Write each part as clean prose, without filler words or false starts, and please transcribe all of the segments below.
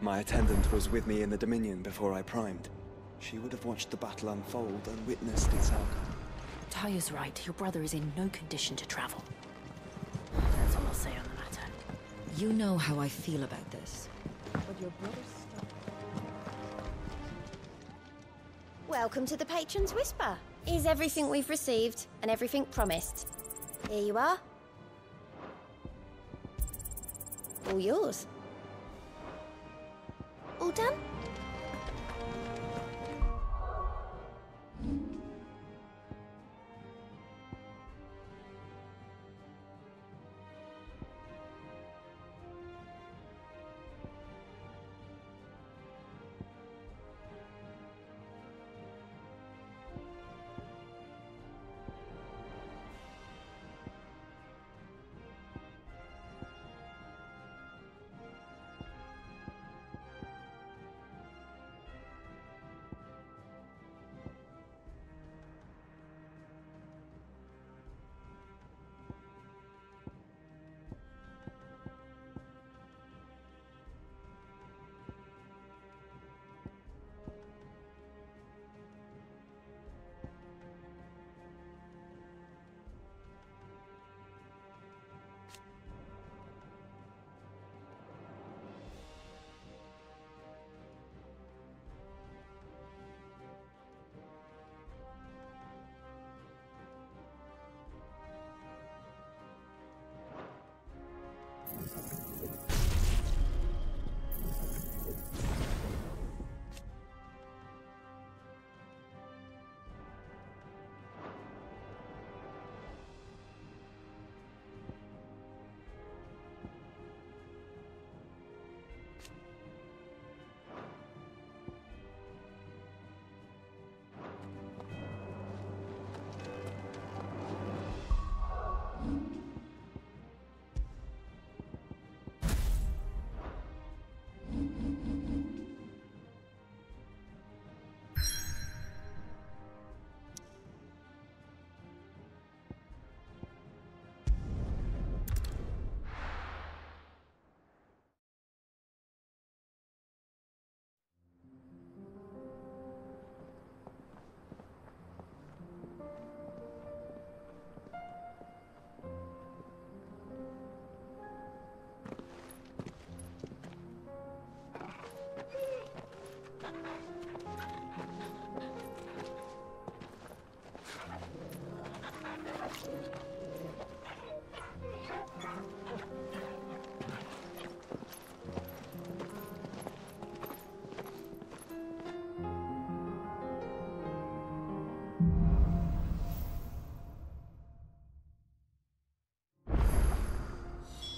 My attendant was with me in the Dominion before I primed. She would have watched the battle unfold and witnessed its outcome. Taya's right. Your brother is in no condition to travel. That's all I'll say on the matter. You know how I feel about this. But your brother's stuck. Welcome to the Patron's Whisper. Here's everything we've received and everything promised. Here you are. All yours. All done?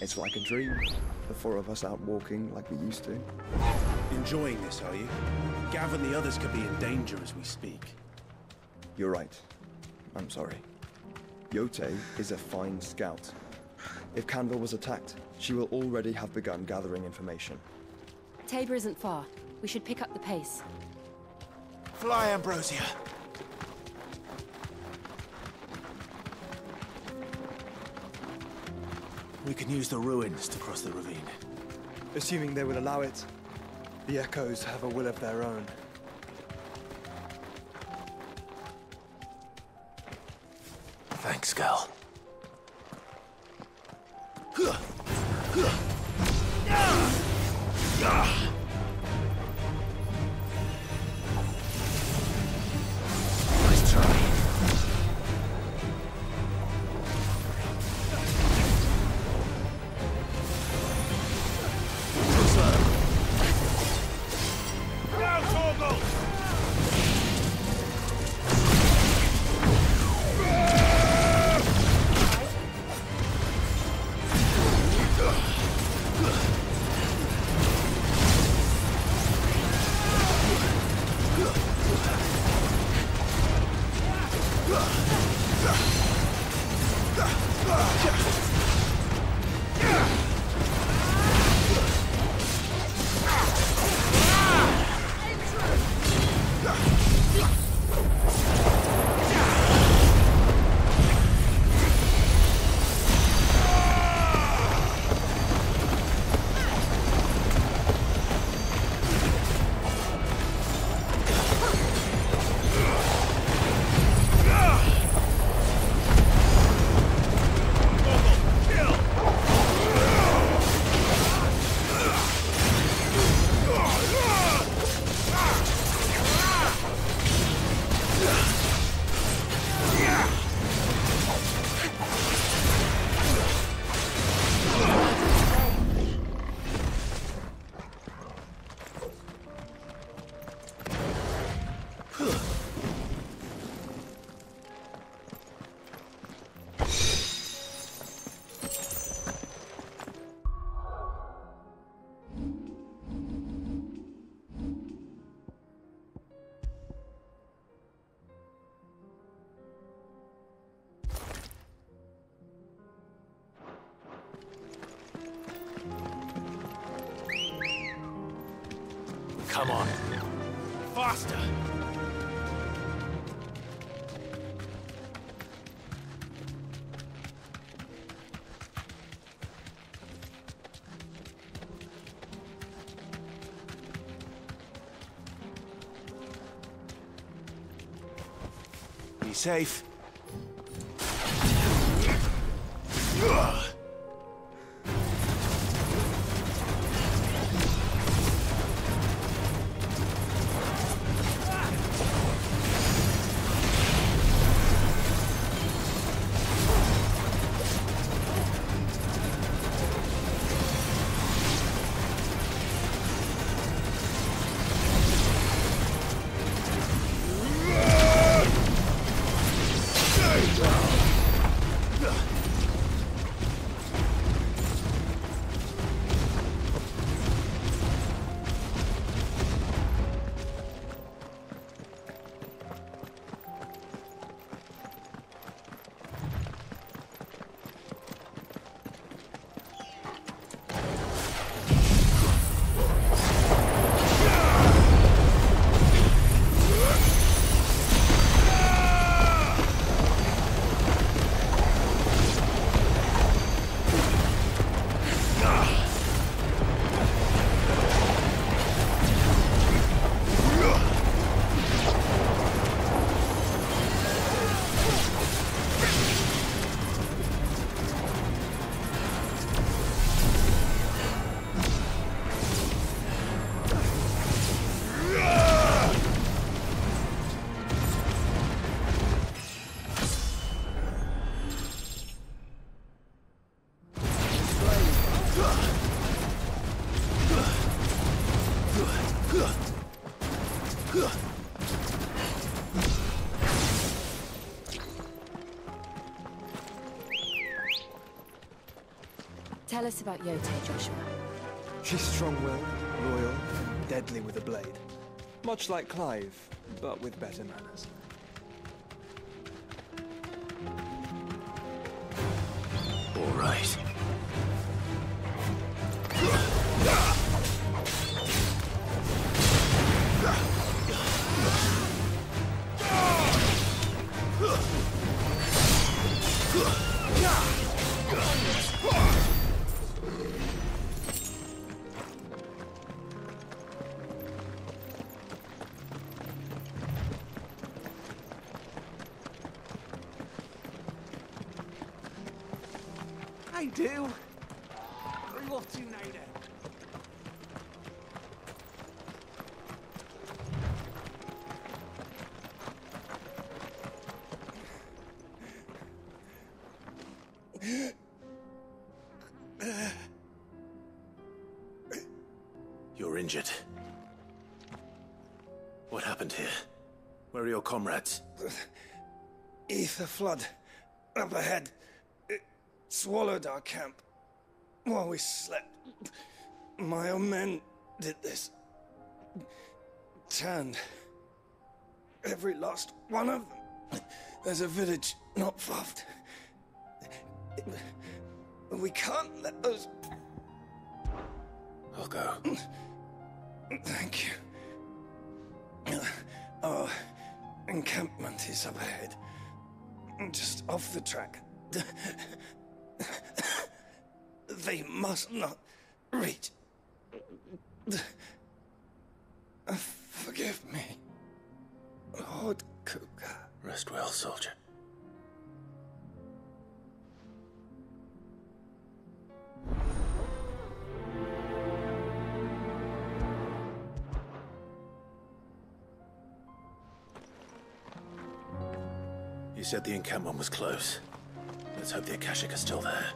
It's like a dream. The four of us out walking like we used to. Enjoying this, are you? Gavin, the others could be in danger as we speak. You're right. I'm sorry. Yote is a fine scout. If Candle was attacked, she will already have begun gathering information. Tabor isn't far. We should pick up the pace. Fly, Ambrosia! We can use the ruins to cross the ravine. Assuming they will allow it. The Echoes have a will of their own. Thanks, girl. Nice try. Come on. Faster! Be safe. Tell us about Yote, Joshua. She's strong-willed, loyal, and deadly with a blade. Much like Clive, but with better manners. All right. I do. Where are you off to now then? You're injured. What happened here? Where are your comrades? Ether flood. Up ahead. It swallowed our camp. While we slept. My own men did this. Turned. Every last one of them. There's a village not far. We can't let those... I'll go. Thank you. Our encampment is up ahead. Just off the track. They must not reach. Forgive me, Lord Kuka. Rest well, soldier. You said the encampment was close. Let's hope the Akashic are still there.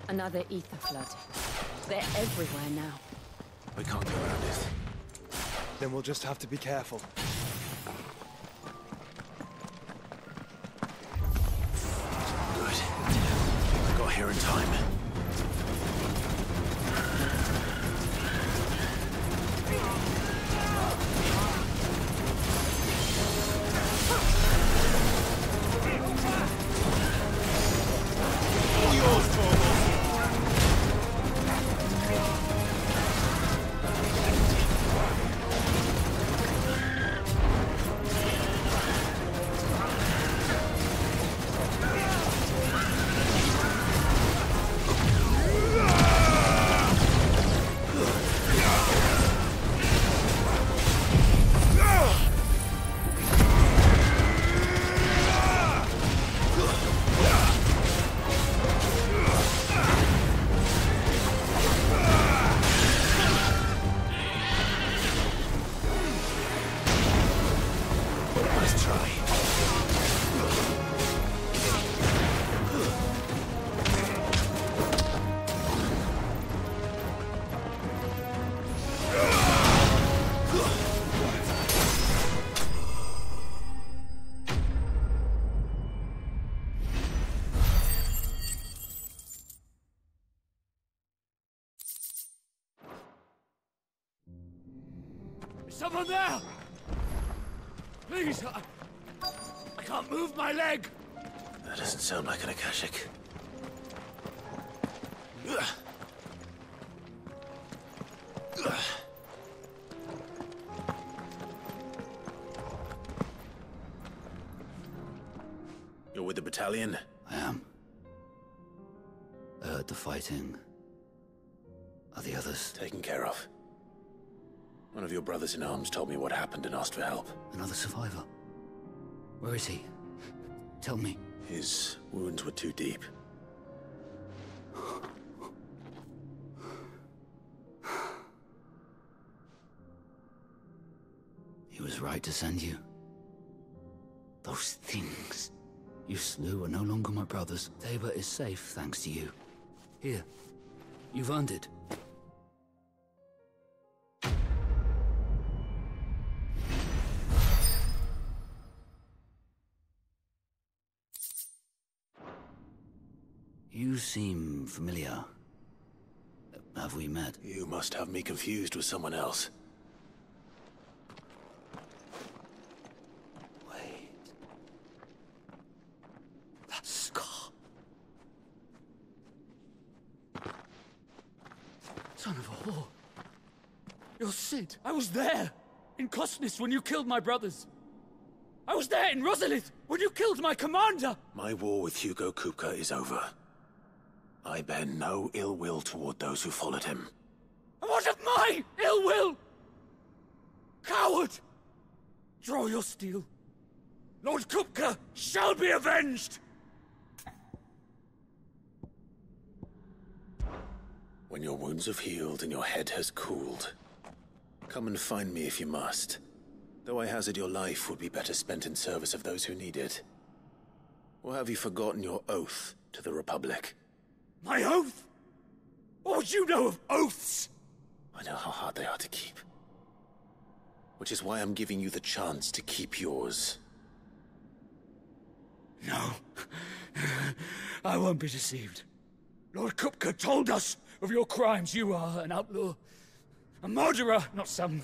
Another ether flood. They're everywhere now. We can't go around it. Then we'll just have to be careful. Good. I got here in time. Someone there! Please, I can't move my leg! That doesn't sound like an Akashic. You're with the battalion? I am. I heard the fighting. Are the others? Taken care of. One of your brothers in arms told me what happened and asked for help. Another survivor? Where is he? Tell me. His wounds were too deep. He was right to send you. Those things you slew are no longer my brothers. Tabor is safe thanks to you. Here, you've earned it. You seem familiar. Have we met? You must have me confused with someone else. Wait. That scar. Son of a whore. You're Sid. I was there, in Kosnis, when you killed my brothers. I was there in Rosalith, when you killed my commander! My war with Hugo Kupka is over. I bear no ill will toward those who followed him. And what of my ill will? Coward! Draw your steel. Lord Kupka shall be avenged! When your wounds have healed and your head has cooled, come and find me if you must. Though I hazard your life would be better spent in service of those who need it. Or have you forgotten your oath to the Republic? My oath? What would you know of oaths? I know how hard they are to keep. Which is why I'm giving you the chance to keep yours. No. I won't be deceived. Lord Kupka told us of your crimes. You are an outlaw. A murderer, not some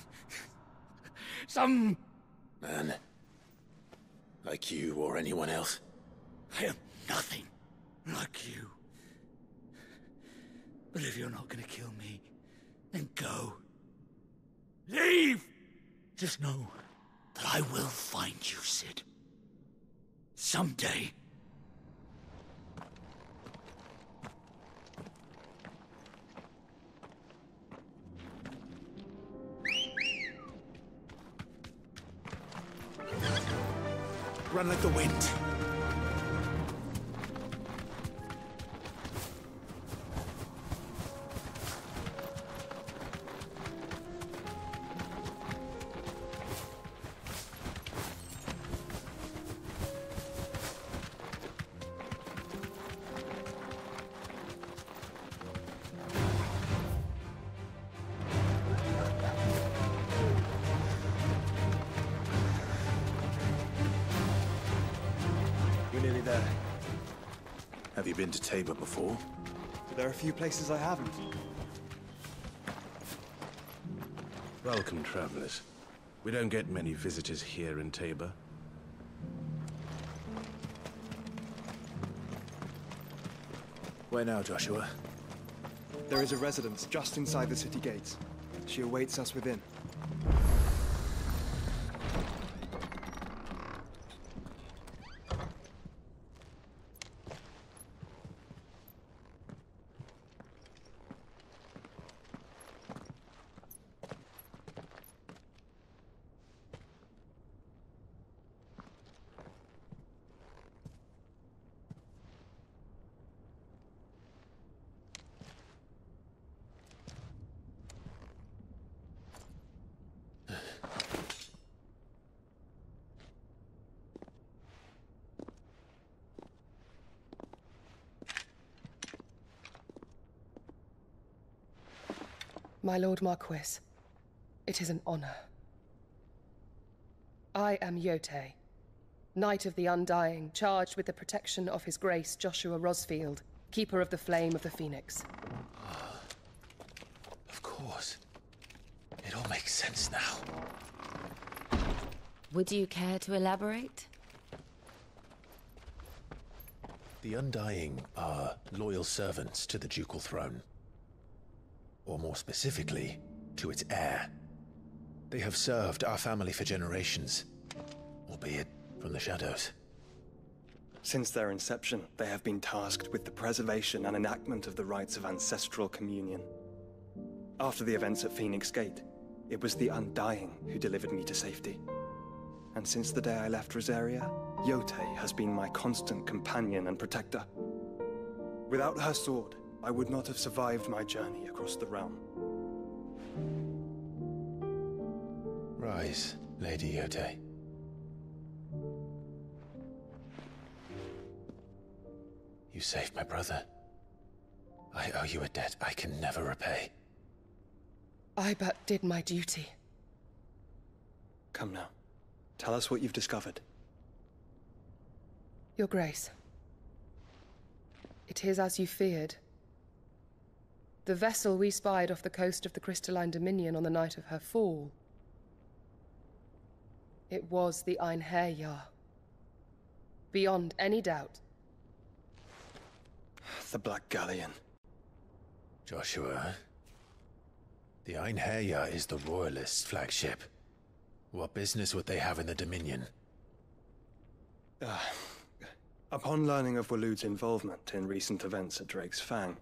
man. Like you or anyone else. I am nothing like you. But if you're not gonna kill me, then go. Leave! Just know that I will find you, Sid. Someday. Run like the wind. Nearly there. Have you been to Tabor before? But there are a few places I haven't. Welcome, travelers. We don't get many visitors here in Tabor. Where now, Joshua? There is a residence just inside the city gates. She awaits us within. My Lord Marquis, it is an honor. I am Yotei, Knight of the Undying, charged with the protection of His Grace Joshua Rosfield, Keeper of the Flame of the Phoenix. Of course. It all makes sense now. Would you care to elaborate? The Undying are loyal servants to the ducal throne. Or more specifically, to its heir. They have served our family for generations, albeit from the shadows. Since their inception, they have been tasked with the preservation and enactment of the rites of ancestral communion. After the events at Phoenix Gate, it was the Undying who delivered me to safety. And since the day I left Rosaria, Yotei has been my constant companion and protector. Without her sword, I would not have survived my journey across the realm. Rise, Lady Yotei. You saved my brother. I owe you a debt I can never repay. I but did my duty. Come now. Tell us what you've discovered. Your Grace. It is as you feared. The vessel we spied off the coast of the Crystalline Dominion on the night of her fall. It was the Einherjar. Beyond any doubt. The Black Galleon. Joshua, the Einherjar is the Royalists' flagship. What business would they have in the Dominion? Upon learning of Waloed's involvement in recent events at Drake's Fang,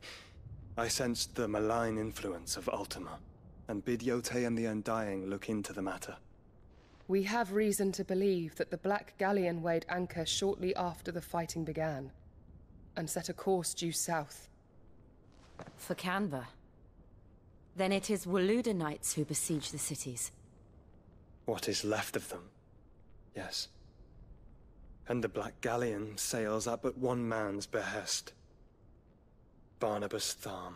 I sensed the malign influence of Ultima, and bid Yotei and the Undying look into the matter. We have reason to believe that the Black Galleon weighed anchor shortly after the fighting began, and set a course due south. For Canva. Then it is Waloed knights who besiege the cities. What is left of them, yes. And the Black Galleon sails at but one man's behest. Barnabas Tharm.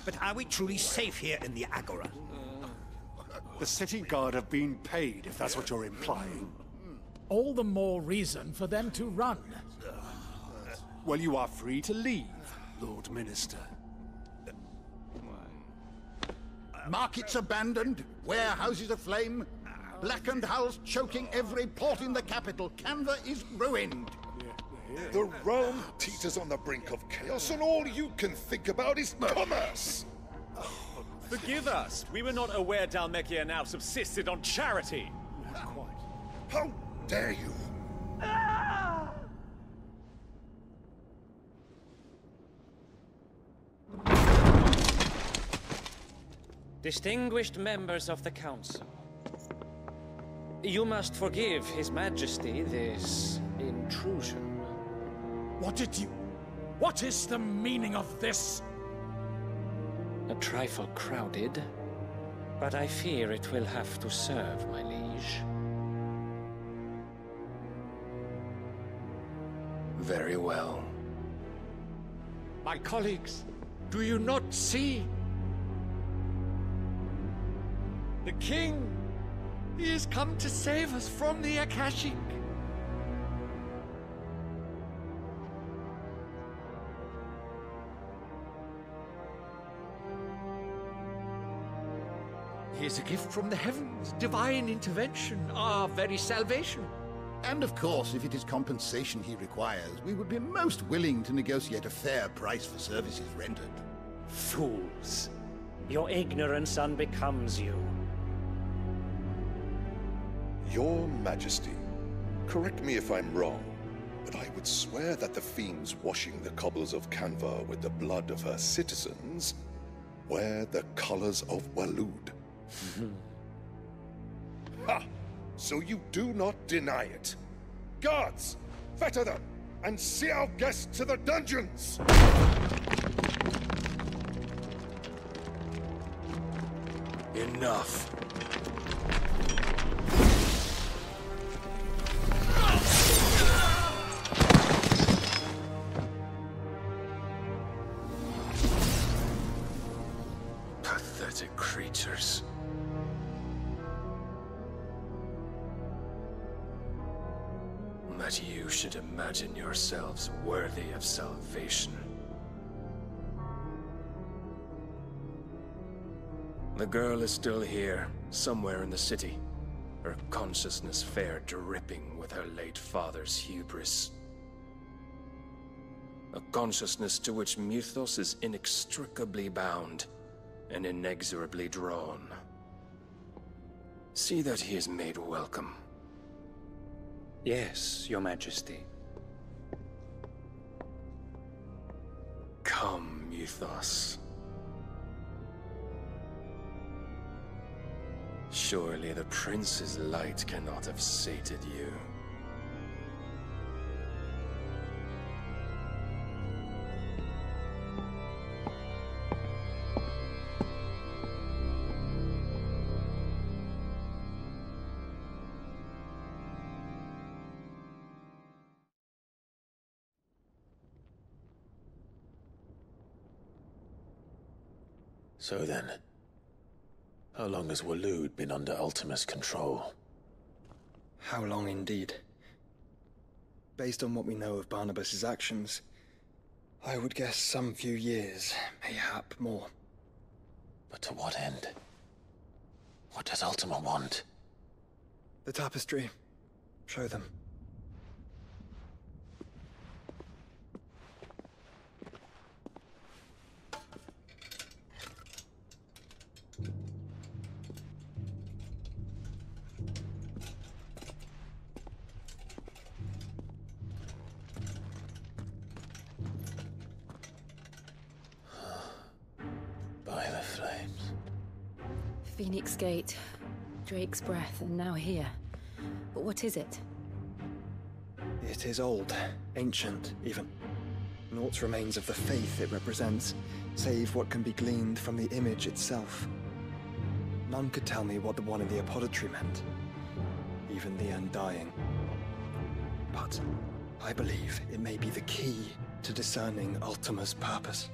But are we truly safe here in the Agora? The city guard have been paid, if that's what you're implying. All the more reason for them to run. Well, you are free to leave, Lord Minister. Markets abandoned, warehouses aflame, blackened hulls choking every port in the capital. Canva is ruined. The realm teeters on the brink of chaos, and all you can think about is commerce! Forgive us! We were not aware Dhalmekia now subsisted on charity! Not quite. How dare you! Distinguished members of the Council, you must forgive His Majesty this intrusion. What is the meaning of this? A trifle crowded, but I fear it will have to serve, my liege. Very well. My colleagues, do you not see? The king! He has come to save us from the Akashic! He is a gift from the heavens, divine intervention, our very salvation. And of course, if it is compensation he requires, we would be most willing to negotiate a fair price for services rendered. Fools! Your ignorance unbecomes you. Your Majesty, correct me if I'm wrong, but I would swear that the fiends washing the cobbles of Canva with the blood of her citizens wear the colors of Waloed. Ha! So you do not deny it. Guards, fetter them, and see our guests to the dungeons! Enough. Pathetic creatures. that you should imagine yourselves worthy of salvation. The girl is still here, somewhere in the city, her consciousness fair dripping with her late father's hubris. A consciousness to which Mythos is inextricably bound and inexorably drawn. See that he is made welcome. Yes, Your Majesty. Come, Mythos. Surely the prince's light cannot have sated you. So then, how long has Waloed been under Ultima's control? How long indeed? Based on what we know of Barnabas's actions, I would guess some few years, mayhap more. But to what end? What does Ultima want? The tapestry. Show them. By the flames. Phoenix Gate, Drake's Breath, and now here. But what is it? It is old, ancient, even. Naught remains of the faith it represents, save what can be gleaned from the image itself. None could tell me what the one in the apothecary meant, even the Undying. But I believe it may be the key to discerning Ultima's purpose.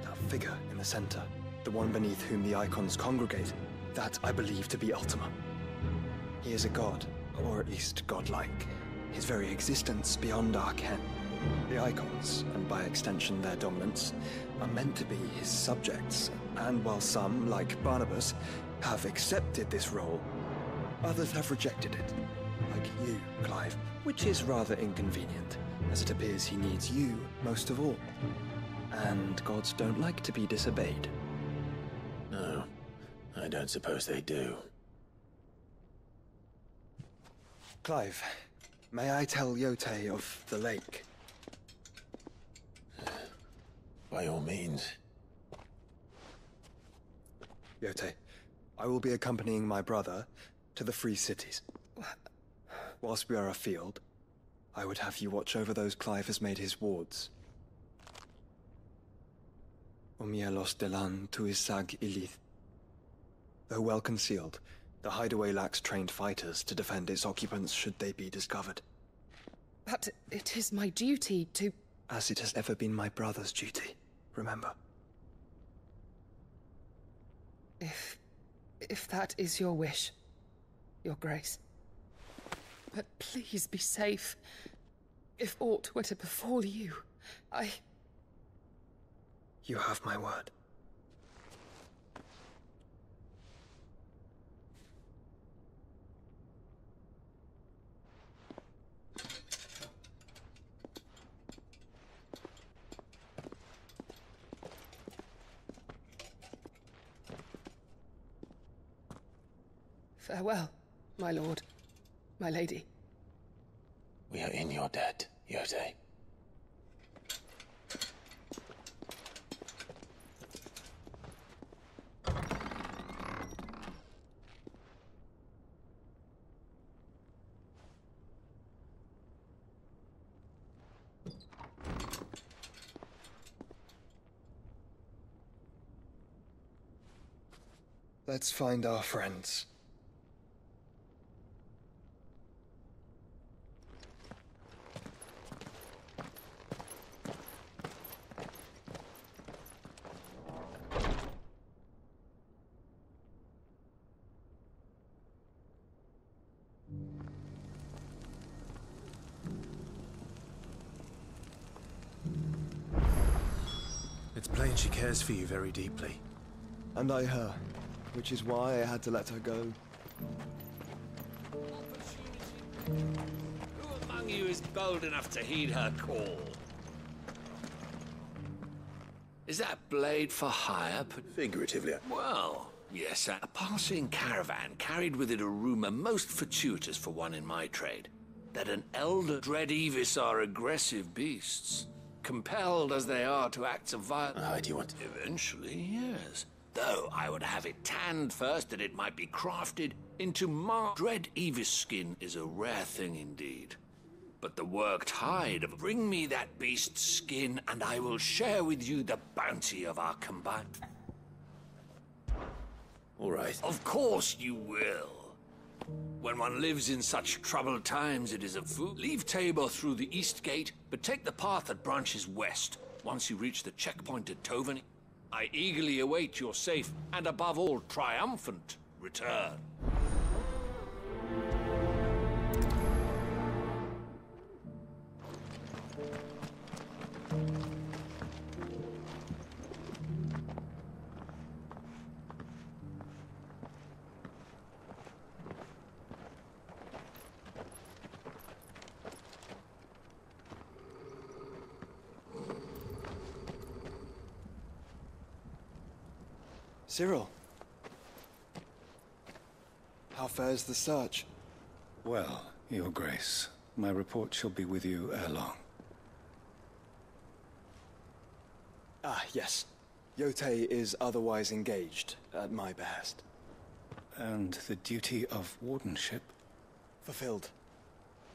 That figure in the center, the one beneath whom the Eikons congregate, that I believe to be Ultima. He is a god, or at least godlike, his very existence beyond our ken. The Eikons, and by extension their dominants, are meant to be his subjects, and while some, like Barnabas, have accepted this role, others have rejected it, like you, Clive, which is rather inconvenient, as it appears he needs you most of all. And gods don't like to be disobeyed. No, I don't suppose they do. Clive, may I tell Yote of the lake? By all means. Yote, I will be accompanying my brother to the Free Cities. Whilst we are afield, I would have you watch over those Clive has made his wards. Umielos delan tuisag ilith. Though well concealed, the hideaway lacks trained fighters to defend its occupants should they be discovered. But it is my duty to... As it has ever been my brother's duty, remember. If that is your wish, Your Grace. But please be safe. If aught were to befall you, You have my word. Farewell, my lord, my lady. We are in your debt, Yote. Let's find our friends. She cares for you very deeply. And I her, which is why I had to let her go. Who among you is bold enough to heed her call? Is that blade for hire? Figuratively. Well, yes, a passing caravan carried with it a rumor most fortuitous for one in my trade, that an elder dread Evis are aggressive beasts, compelled as they are to acts of violence. Do you want to? Eventually, yes. Though I would have it tanned first, that it might be crafted into dread Evis skin is a rare thing indeed. But the worked hide of bring me that beast's skin, and I will share with you the bounty of our combined. All right. Of course you will. When one lives in such troubled times, it is a fool. Leave Tabor through the east gate, but take the path that branches west. Once you reach the checkpoint at Tovani, I eagerly await your safe, and above all, triumphant return. Cyril. How fares the search? Well, Your Grace, my report shall be with you ere long. Ah, yes. Yotei is otherwise engaged, at my behest. And the duty of wardenship? Fulfilled.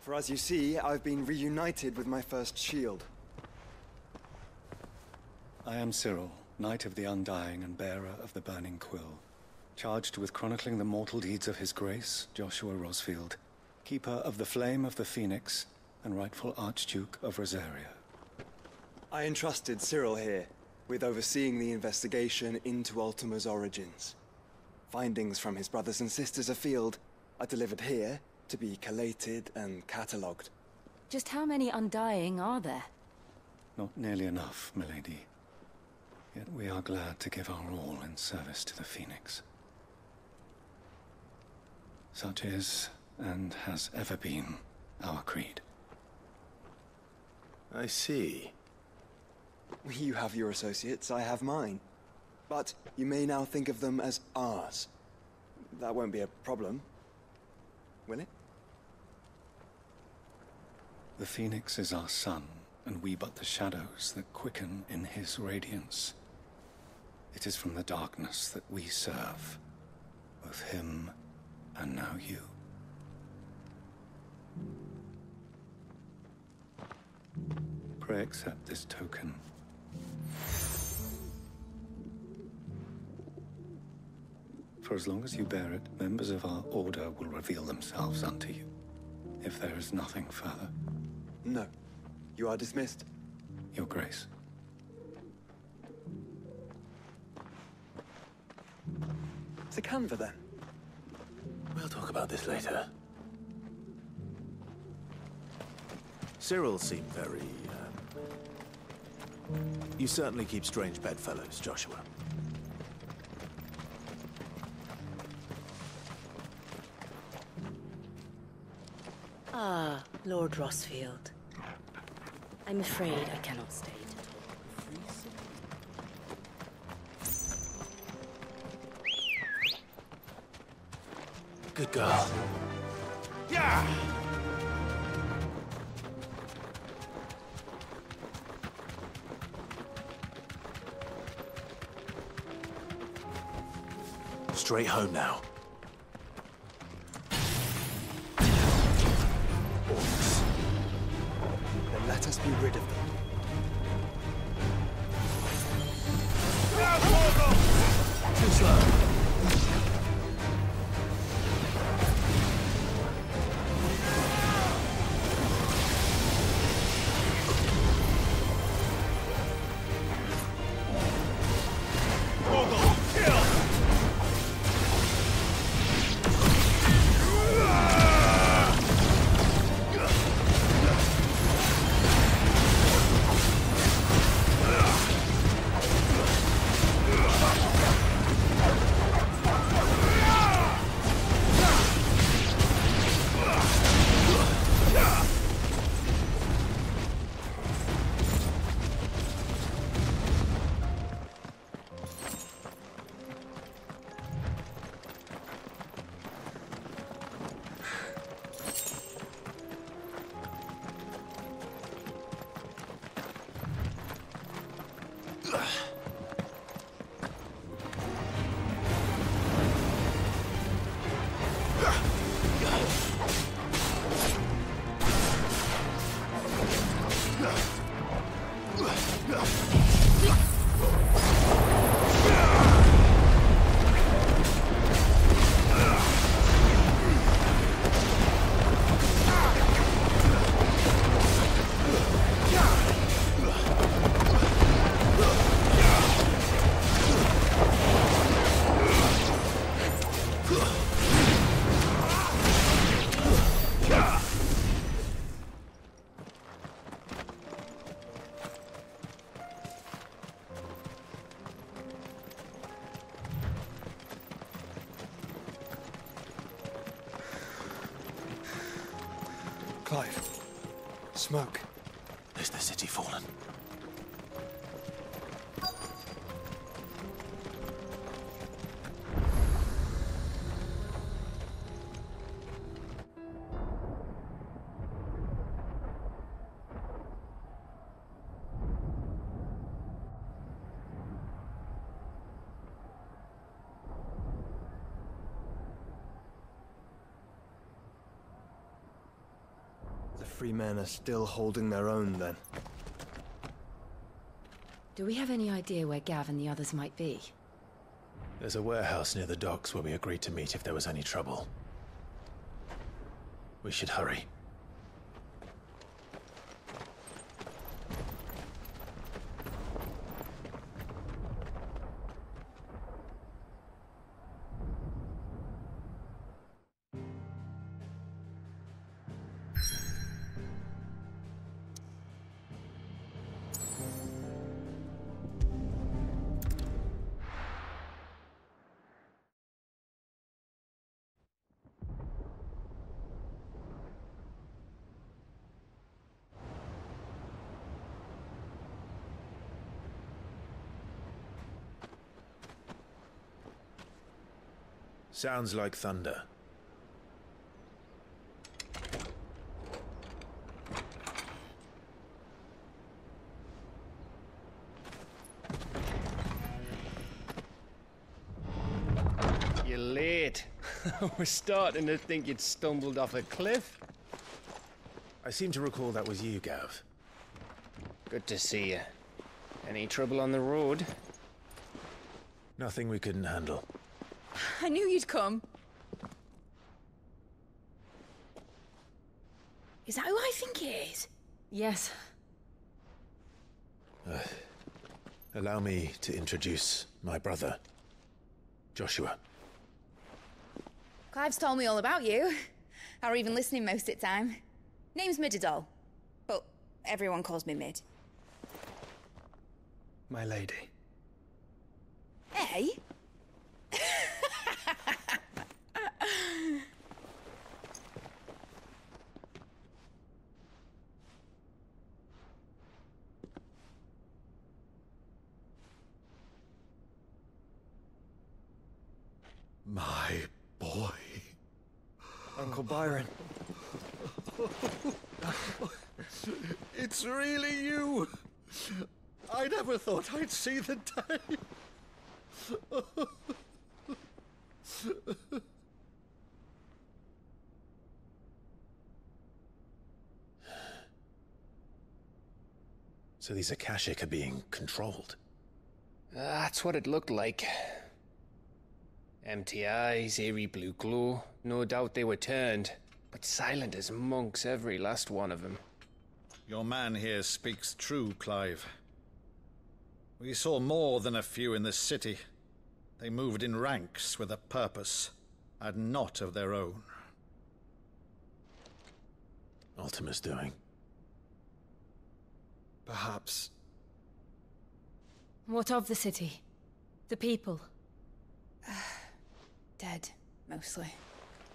For as you see, I've been reunited with my first shield. I am Cyril, Knight of the Undying and bearer of the Burning Quill, charged with chronicling the mortal deeds of His Grace, Joshua Rosfield, keeper of the Flame of the Phoenix and rightful Archduke of Rosaria. I entrusted Cyril here with overseeing the investigation into Ultima's origins. Findings from his brothers and sisters afield are delivered here to be collated and catalogued. Just how many Undying are there? Not nearly enough, milady. Yet we are glad to give our all in service to the Phoenix. Such is, and has ever been, our creed. I see. You have your associates, I have mine. But you may now think of them as ours. That won't be a problem, will it? The Phoenix is our sun, and we but the shadows that quicken in his radiance. It is from the darkness that we serve, both him and now you. Pray accept this token. For as long as you bear it, members of our order will reveal themselves unto you, if there is nothing further. No. You are dismissed. Your Grace. The Canva, then? We'll talk about this later. Cyril seemed very, You certainly keep strange bedfellows, Joshua. Ah, Lord Rosfield. I'm afraid I cannot stay to talk. Good girl. Yeah! Straight home now. Orcs. Then let us be rid of them. Too slow. Clive. Smoke. Is the city fallen? The free men are still holding their own, then. Do we have any idea where Gav and the others might be? There's a warehouse near the docks where we agreed to meet if there was any trouble. We should hurry. Sounds like thunder. You're late. I was starting to think you'd stumbled off a cliff. I seem to recall that was you, Gav. Good to see you. Any trouble on the road? Nothing we couldn't handle. I knew you'd come. Is that who I think it is? Yes. Allow me to introduce my brother, Joshua. Clive's told me all about you. Or even listening most of the time. Name's Midadol, but everyone calls me Mid. My lady. Hey? My boy. Uncle Byron. It's really you. I never thought I'd see the day. So these Akashic are being controlled? That's what it looked like. Empty eyes, eerie blue glow. No doubt they were turned, but silent as monks, every last one of them. Your man here speaks true, Clive. We saw more than a few in this city. They moved in ranks with a purpose, and not of their own. Ultima's doing. Perhaps. What of the city? The people? Dead, mostly.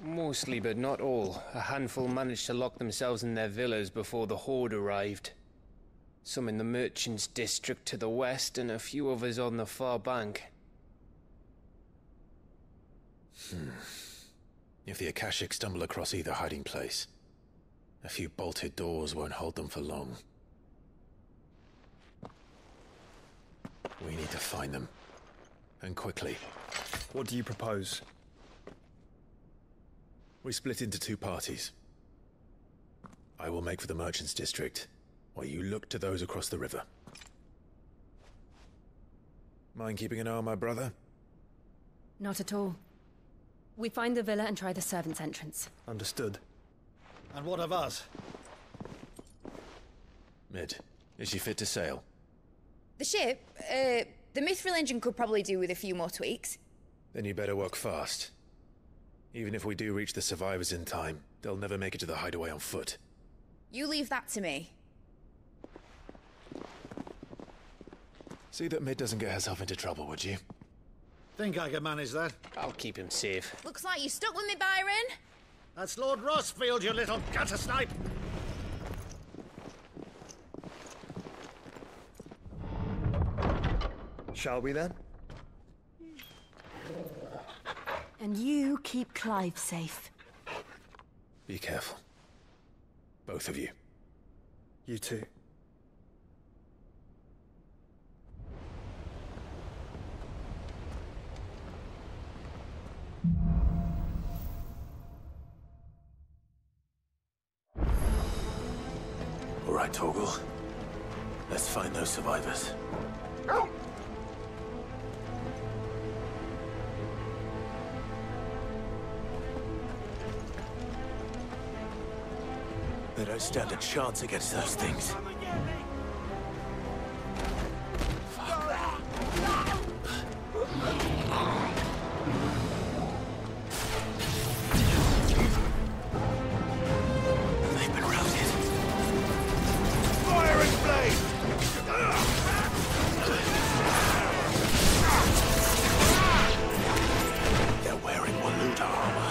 Mostly, but not all. A handful managed to lock themselves in their villas before the Horde arrived. Some in the Merchants' District to the west, and a few others on the far bank. If the Akashic stumble across either hiding place, a few bolted doors won't hold them for long. We need to find them. And quickly. What do you propose? We split into two parties. I will make for the Merchants' District, while you look to those across the river. Mind keeping an eye on my brother? Not at all. We find the villa and try the servants' entrance. Understood. And what of us? Mid, is she fit to sail? The ship, the Mithril engine could probably do with a few more tweaks. Then you better work fast. Even if we do reach the survivors in time, they'll never make it to the hideaway on foot. You leave that to me. See that Mid doesn't get herself into trouble, would you? Think I can manage that? I'll keep him safe. Looks like you stuck with me, Byron. That's Lord Rosfield, you little gutter snipe! Shall we then? And you keep Clive safe. Be careful. Both of you. You too. All right, Torgal. Let's find those survivors. They don't stand a chance against those things. They've been routed. Fire and flame! They're wearing Waluda armor.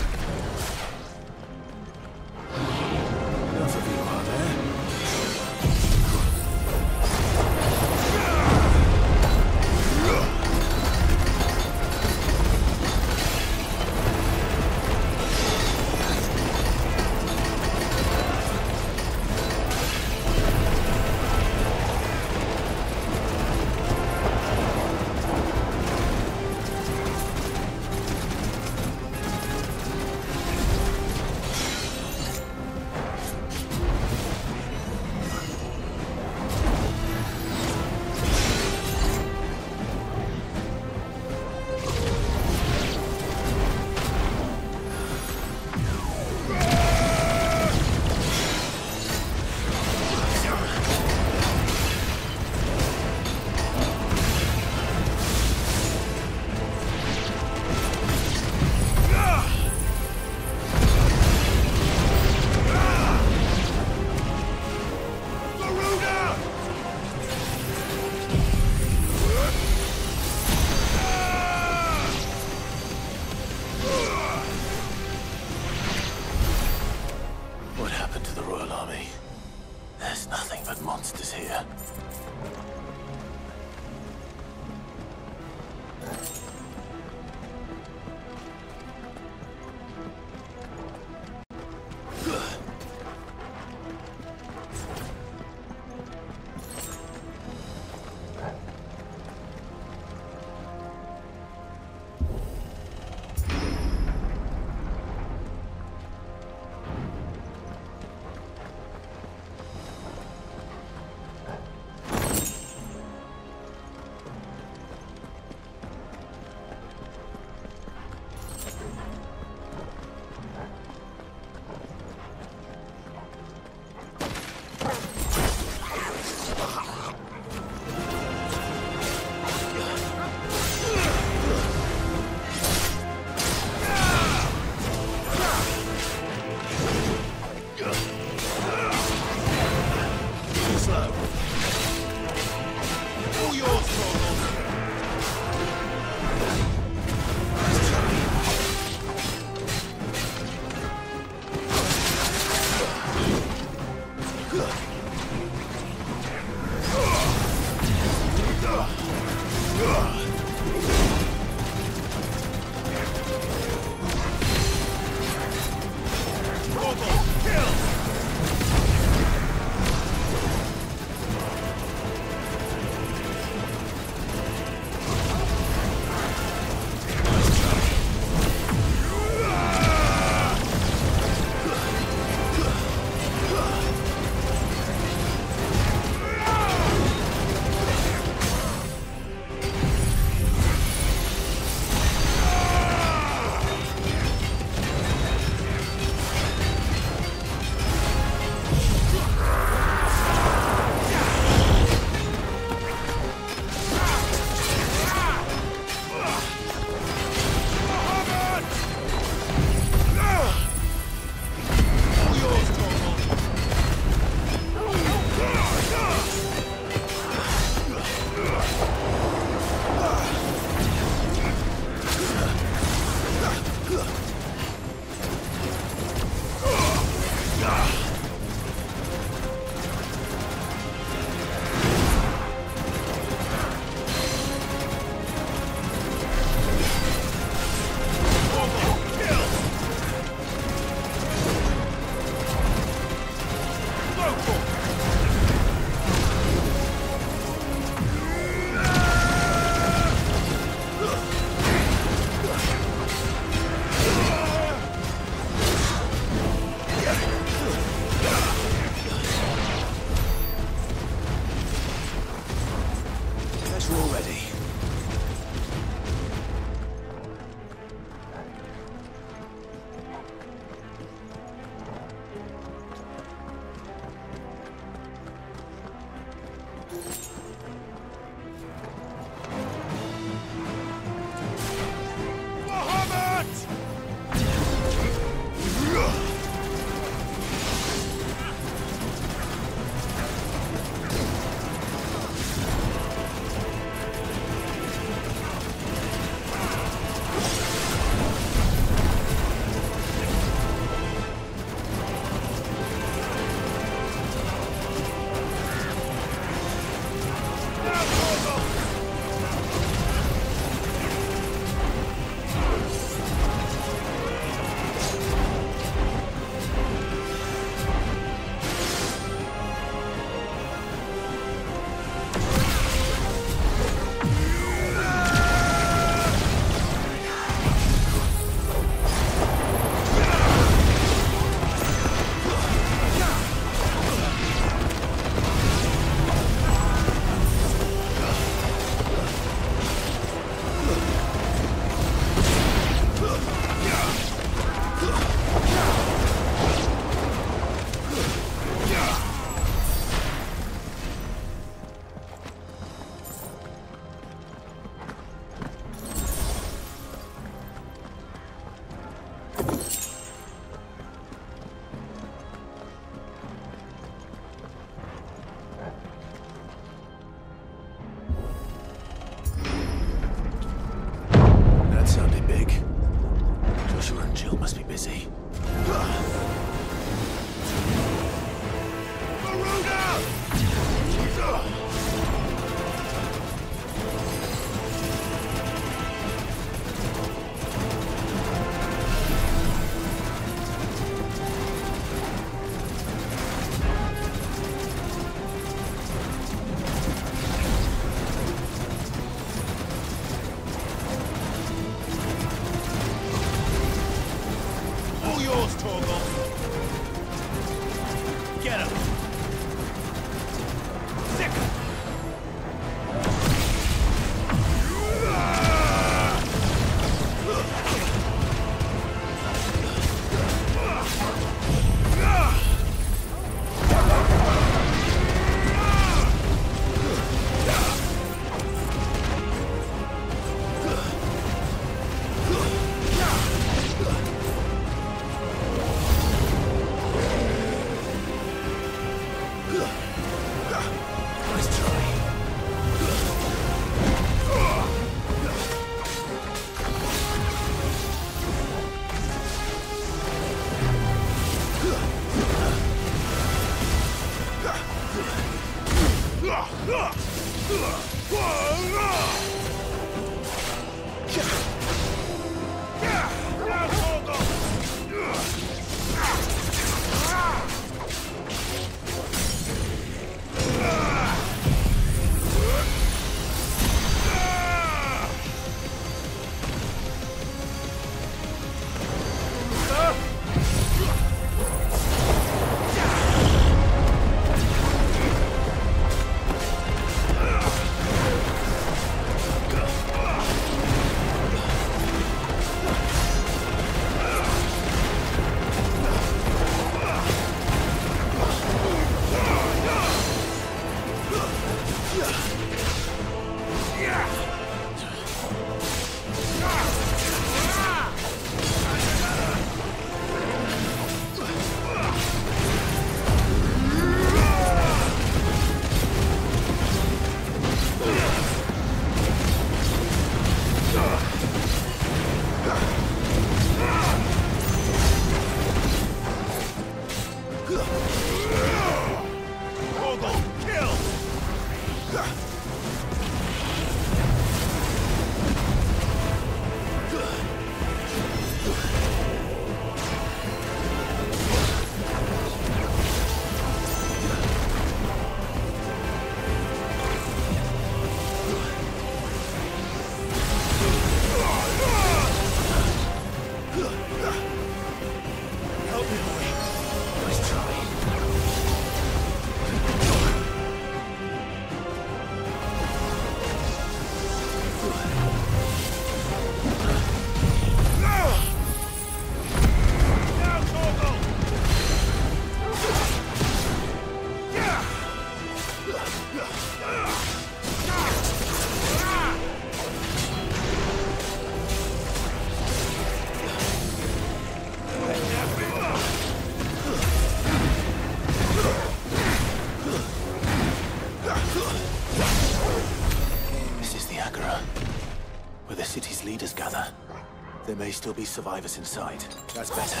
There may still be survivors inside. That's better.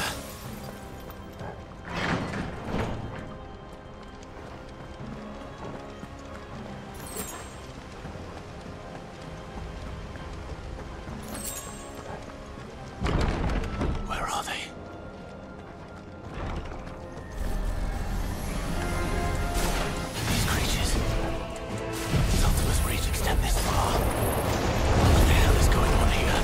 Where are they? These creatures. Does Ultima's reach extend this far? What the hell is going on here?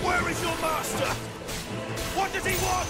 Where is your master? What does he want?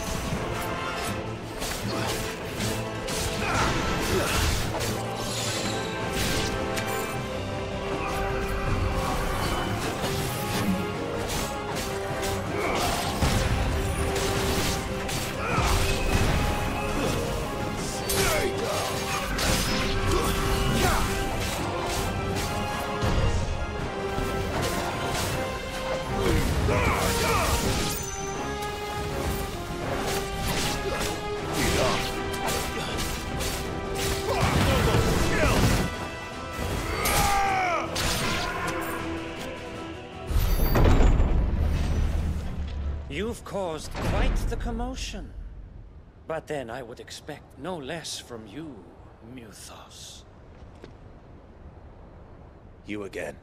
You've caused quite the commotion. But then I would expect no less from you, Muthos. You again.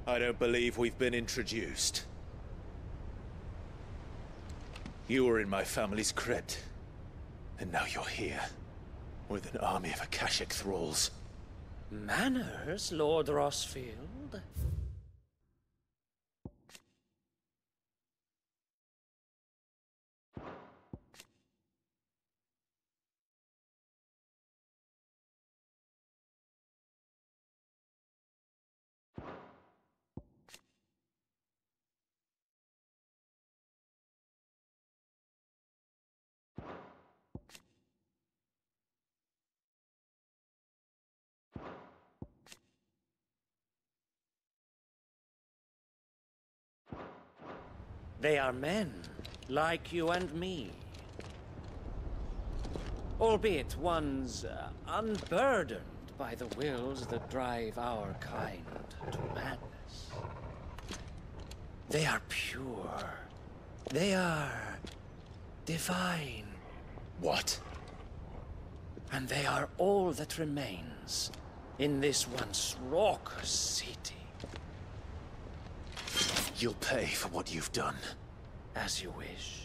I don't believe we've been introduced. You were in my family's crypt. And now you're here. With an army of Akashic thralls. Manners, Lord Rosfield? They are men, like you and me. Albeit ones unburdened by the wills that drive our kind to madness. They are pure. They are divine. What? And they are all that remains in this once raucous city. You'll pay for what you've done. As you wish.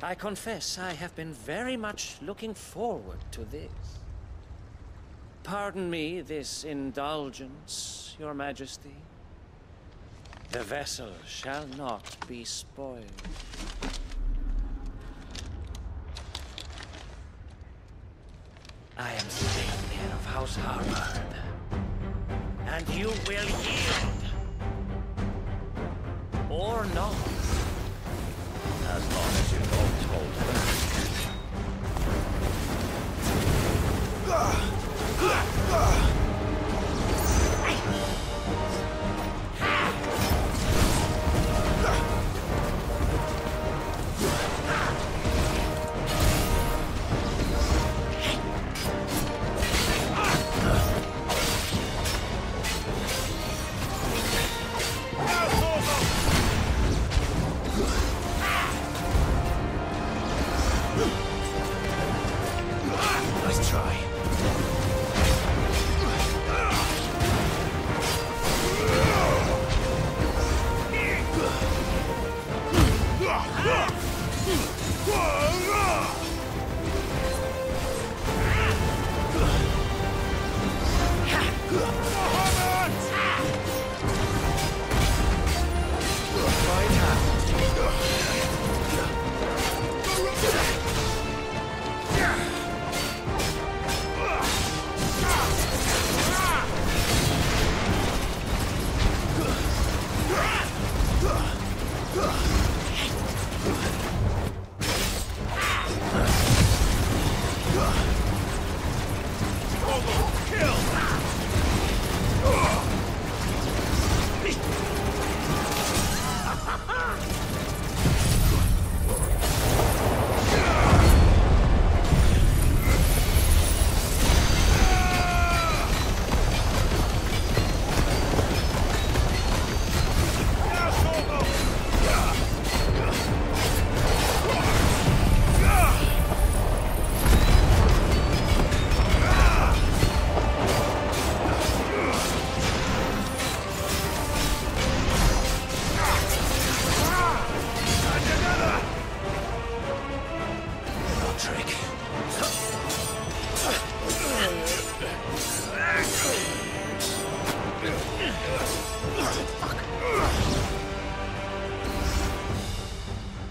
I confess I have been very much looking forward to this. Pardon me this indulgence, Your Majesty. The vessel shall not be spoiled. I am Sleipnir of House Harvard, and you will yield. Or not. As long as you don't hold back. Nice try.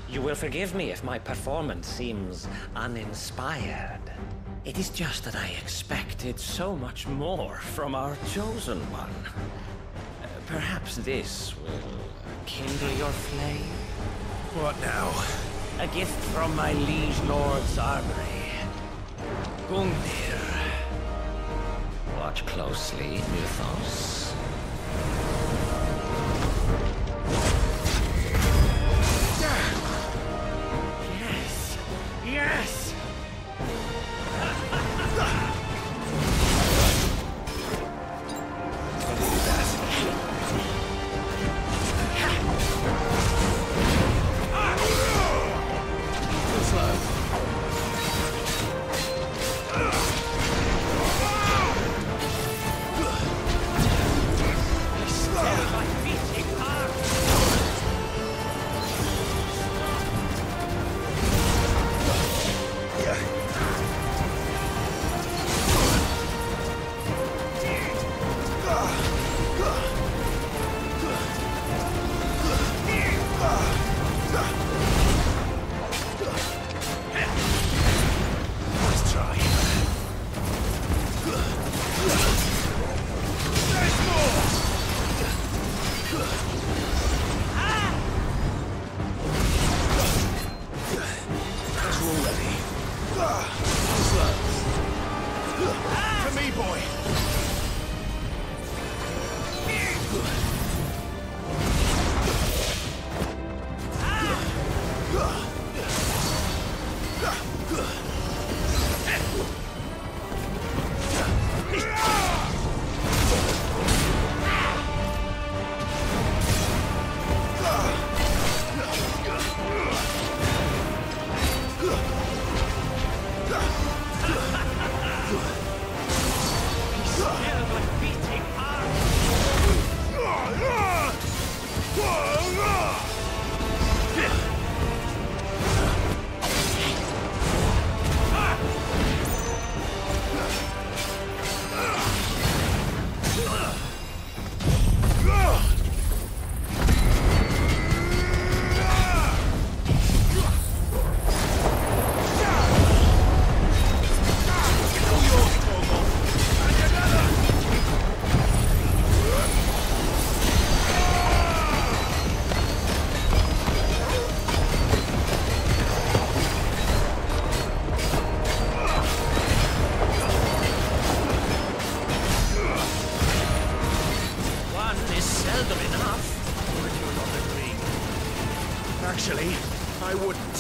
You will forgive me if my performance seems uninspired. It is just that I expected so much more from our chosen one. Perhaps this will kindle your flame? What now? A gift from my liege lord's armory. Gungnir. Watch closely, Mythos. Yes! Yes! seldom enough. But you're not agreeing. Actually, I wouldn't.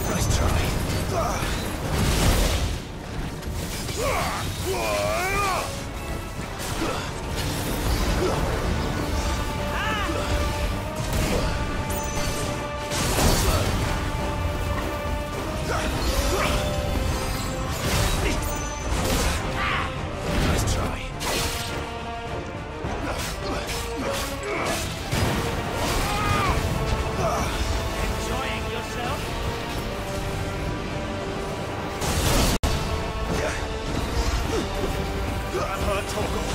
Let's try. Nice try. Nice try. Enjoying yourself? I'm hurt, Torgal.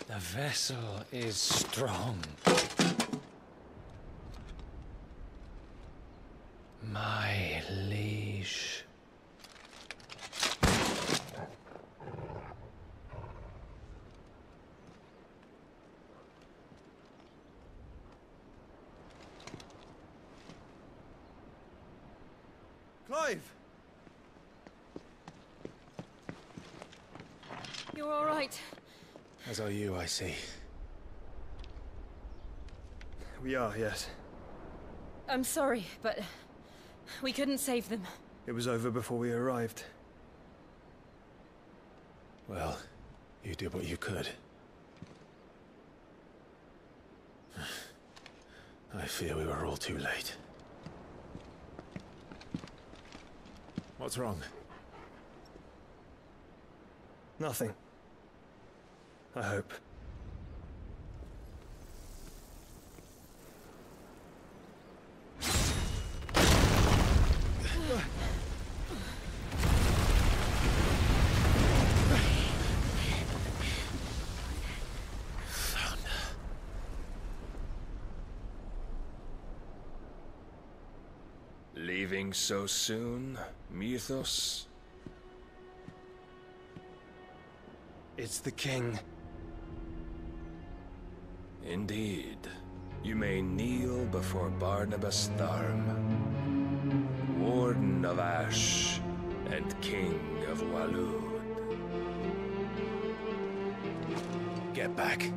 The vessel is strong. My liege. Clive! You're all right. As are you, I see. We are, yes. I'm sorry, but we couldn't save them. It was over before we arrived. Well, you did what you could. I fear we were all too late. What's wrong? Nothing. I hope. Leaving so soon, Mythos? It's the king. Indeed. You may kneel before Barnabas Tharm, Warden of Ash and King of Waloed. Get back.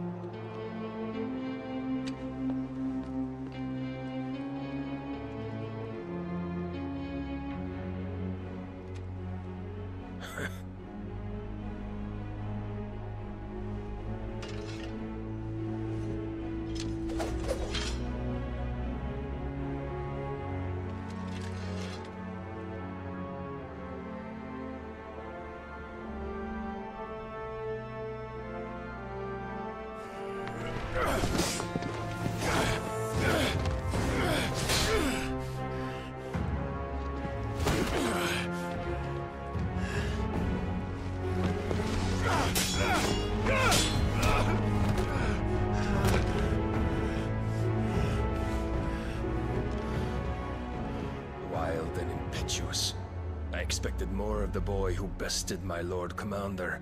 Wild and impetuous. I expected more of the boy who bested my Lord Commander.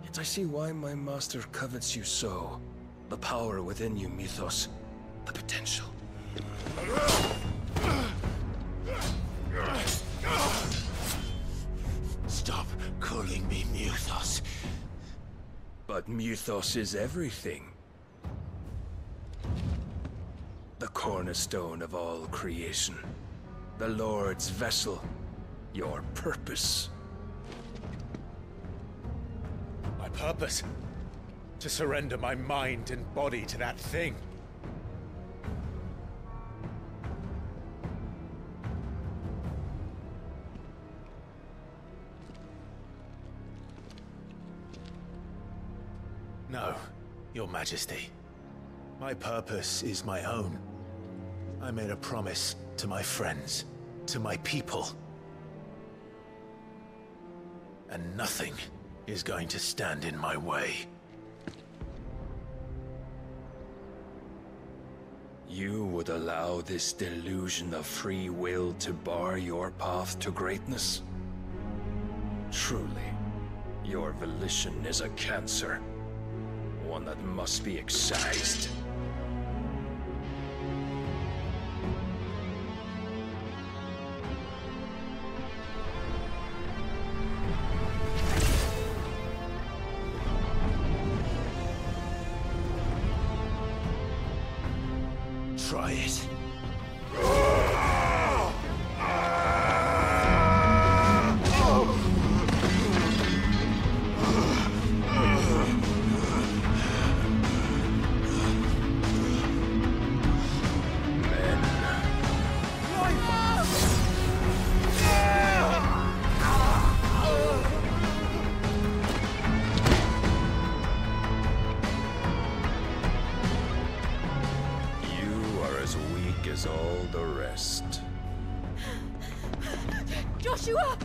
Yet I see why my master covets you so. The power within you, Mythos. The potential. Stop calling me Mythos. But Mythos is everything. The cornerstone of all creation. The Lord's vessel. Your purpose. My purpose? To surrender my mind and body to that thing. No, Your Majesty. My purpose is my own. I made a promise to my friends, to my people. And nothing is going to stand in my way. You would allow this delusion of free will to bar your path to greatness? Truly, your volition is a cancer. One that must be excised. Try it. Joshua!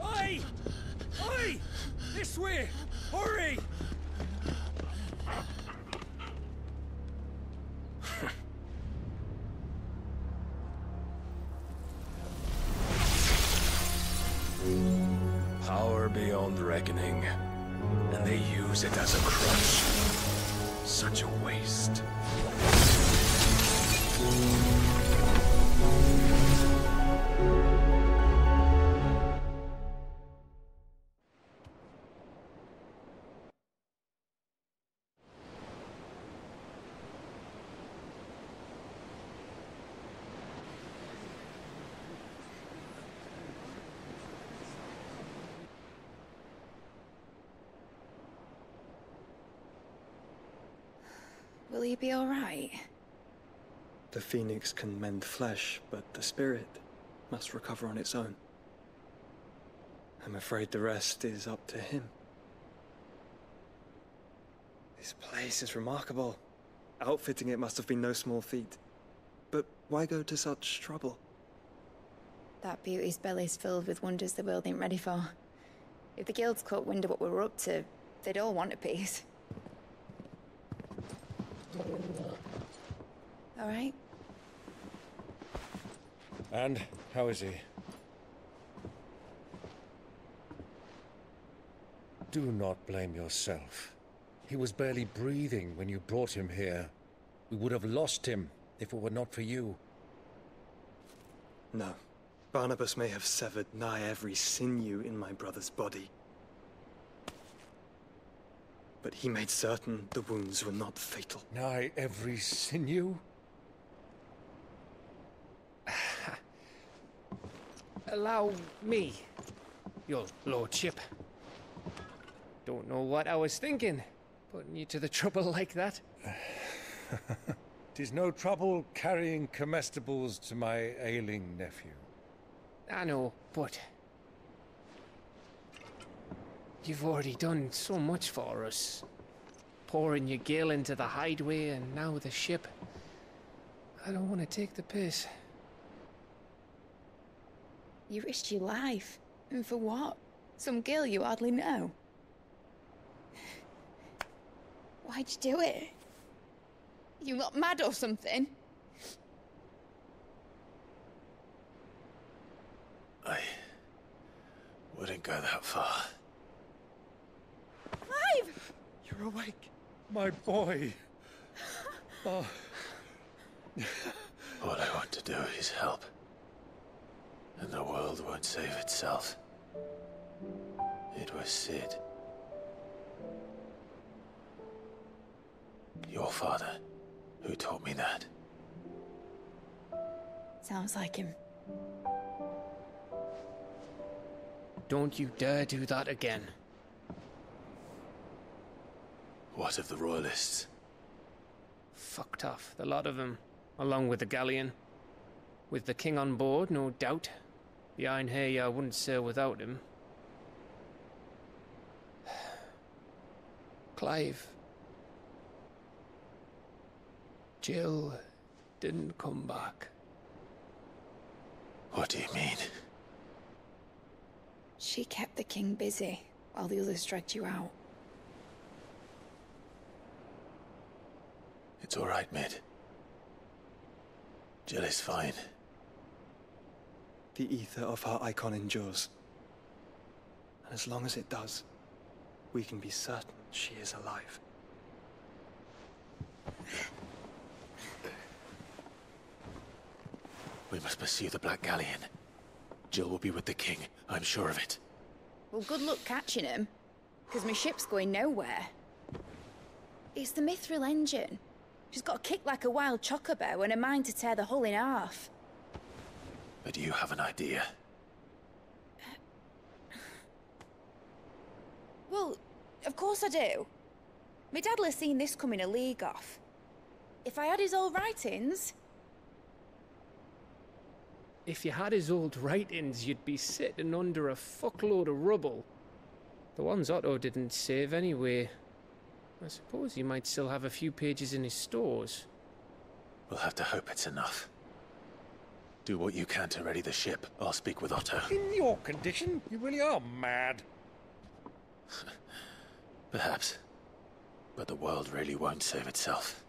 Oi! Oi! This way! Hurry! Power beyond reckoning, and they use it as a crutch. Such a waste. Will he be all right? The phoenix can mend flesh, but the spirit must recover on its own. I'm afraid the rest is up to him. This place is remarkable. Outfitting it must have been no small feat. But why go to such trouble? That beauty's belly's filled with wonders the world ain't ready for. If the guilds caught wind of what we were up to, they'd all want a piece. All right? And how is he? Do not blame yourself. He was barely breathing when you brought him here. We would have lost him if it were not for you. No. Barnabas may have severed nigh every sinew in my brother's body. But he made certain the wounds were not fatal. Nigh every sinew? Allow me, your lordship. Don't know what I was thinking, putting you to the trouble like that. 'Tis no trouble carrying comestibles to my ailing nephew. I know, but you've already done so much for us. Pouring your gale into the hideaway and now the ship. I don't want to take the piss. You risked your life. And for what? Some girl you hardly know. Why'd you do it? You not mad or something? I wouldn't go that far. Clive! You're awake. My boy. Oh. All I want to do is help. And the world won't save itself. It was Sid. Your father, who taught me that. Sounds like him. Don't you dare do that again. What of the royalists? Fucked off, the lot of them, along with the galleon. With the king on board, no doubt. The Iron Hair wouldn't sail without him. Clive. Jill didn't come back. What do you mean? She kept the king busy while the others dragged you out. It's all right, Mid. Jill is fine. The ether of her Eikon endures. And as long as it does, we can be certain she is alive. We must pursue the Black Galleon. Jill will be with the king, I'm sure of it. Well, good luck catching him, because my ship's going nowhere. It's the Mithril engine. She's got a kick like a wild chocobo and a mind to tear the hull in half. But do you have an idea? Well, of course I do. My dad'll have seen this coming a league off. If I had his old writings... If you had his old writings, you'd be sitting under a fuckload of rubble. The ones Otto didn't save anyway. I suppose he might still have a few pages in his stores. We'll have to hope it's enough. Do what you can to ready the ship. I'll speak with Otto. In your condition, you really are mad. Perhaps. But the world really won't save itself.